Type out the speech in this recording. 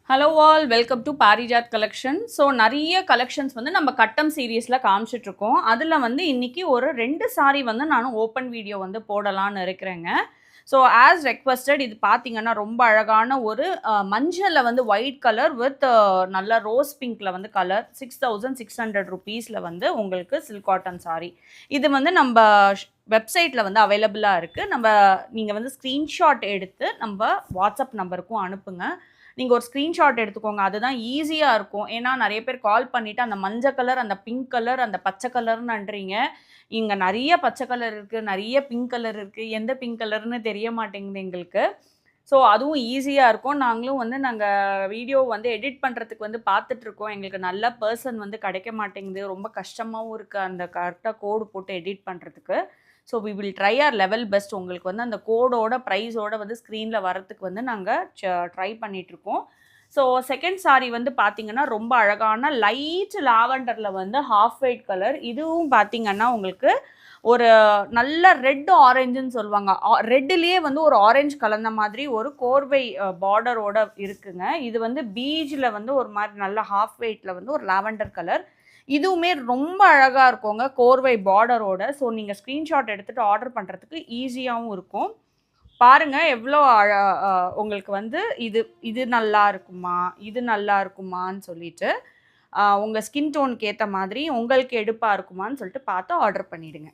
Hello all welcome to Parijat collection. So நிறைய collections வந்து நம்ம கட்டம் சீரீஸில் காமிச்சிட்ருக்கோம். அதில் வந்து இன்றைக்கி ஒரு 2 சாரீ வந்து நானும் ஓப்பன் வீடியோ வந்து போடலான்னு இருக்கிறேங்க. ஸோ ஆஸ் ரெக்வஸ்டட் இது பார்த்தீங்கன்னா ரொம்ப அழகான ஒரு மஞ்சளில் வந்து ஒயிட் கலர் வித் நல்ல ரோஸ் பிங்க்கில் வந்து கலர் 6600 ருபீஸில் வந்து உங்களுக்கு சில்க் காட்டன் சாரீ. இது வந்து நம்ம வெப்சைட்டில் வந்து அவைலபிளாக இருக்குது. நீங்கள் வந்து ஸ்க்ரீன்ஷாட் எடுத்து நம்ம வாட்ஸ்அப் நம்பருக்கும் அனுப்புங்க. நீங்கள் ஒரு ஸ்க்ரீன்ஷாட் எடுத்துக்கோங்க. அதுதான் ஈஸியாக இருக்கும். ஏன்னா நிறைய பேர் கால் பண்ணிவிட்டு அந்த மஞ்சள் கலர், அந்த பிங்க் கலர், அந்த பச்சை கலர்னுன்றீங்க. இங்கே நிறைய பச்சை கலர் இருக்குது, நிறைய பிங்க் கலர் இருக்குது. எந்த பிங்க் கலர்னு தெரிய மாட்டேங்குது எங்களுக்கு. ஸோ அதுவும் ஈஸியாக இருக்கும். நாங்களும் வந்து வீடியோ வந்து எடிட் பண்ணுறதுக்கு வந்து பார்த்துட்ருக்கோம். எங்களுக்கு நல்ல பர்சன் வந்து கிடைக்க மாட்டேங்குது. ரொம்ப கஷ்டமாகவும் இருக்குது அந்த கரெக்டாக கோடு போட்டு எடிட் பண்ணுறதுக்கு. So we will try our level best. உங்களுக்கு வந்து அந்த கோடோட ப்ரைஸோட வந்து ஸ்க்ரீனில் வரத்துக்கு வந்து நாங்கள் ட்ரை பண்ணிகிட்ருக்கோம். ஸோ செகண்ட் சாரீ வந்து பார்த்தீங்கன்னா ரொம்ப அழகான லைட் லாவெண்டரில் வந்து ஹாஃப் ஒயிட் கலர். இதுவும் பார்த்தீங்கன்னா உங்களுக்கு ஒரு நல்ல ரெட் ஆரஞ்சுன்னு சொல்லுவாங்க. ரெட்டுலேயே வந்து ஒரு ஆரஞ்சு கலந்த மாதிரி ஒரு கோர்வை பார்டரோட இருக்குங்க. இது வந்து பீஜில் வந்து ஒரு மாதிரி நல்ல ஹாஃப் ஒயிட்டில் வந்து ஒரு லாவெண்டர் கலர். இதுவுமே ரொம்ப அழகாக இருக்குங்க கோர்வை பார்டரோட. ஸோ நீங்கள் ஸ்க்ரீன்ஷாட் எடுத்துகிட்டு ஆர்டர் பண்ணுறதுக்கு ஈஸியாகவும் இருக்கும். பாருங்கள் எவ்வளோ உங்களுக்கு வந்து இது இது நல்லா இருக்குமா, இது நல்லா இருக்குமான்னு சொல்லிட்டு உங்கள் ஸ்கின் டோனுக்கு ஏற்ற மாதிரி உங்களுக்கு எடுப்பாக இருக்குமான்னு சொல்லிட்டு பார்த்து ஆர்டர் பண்ணிவிடுங்க.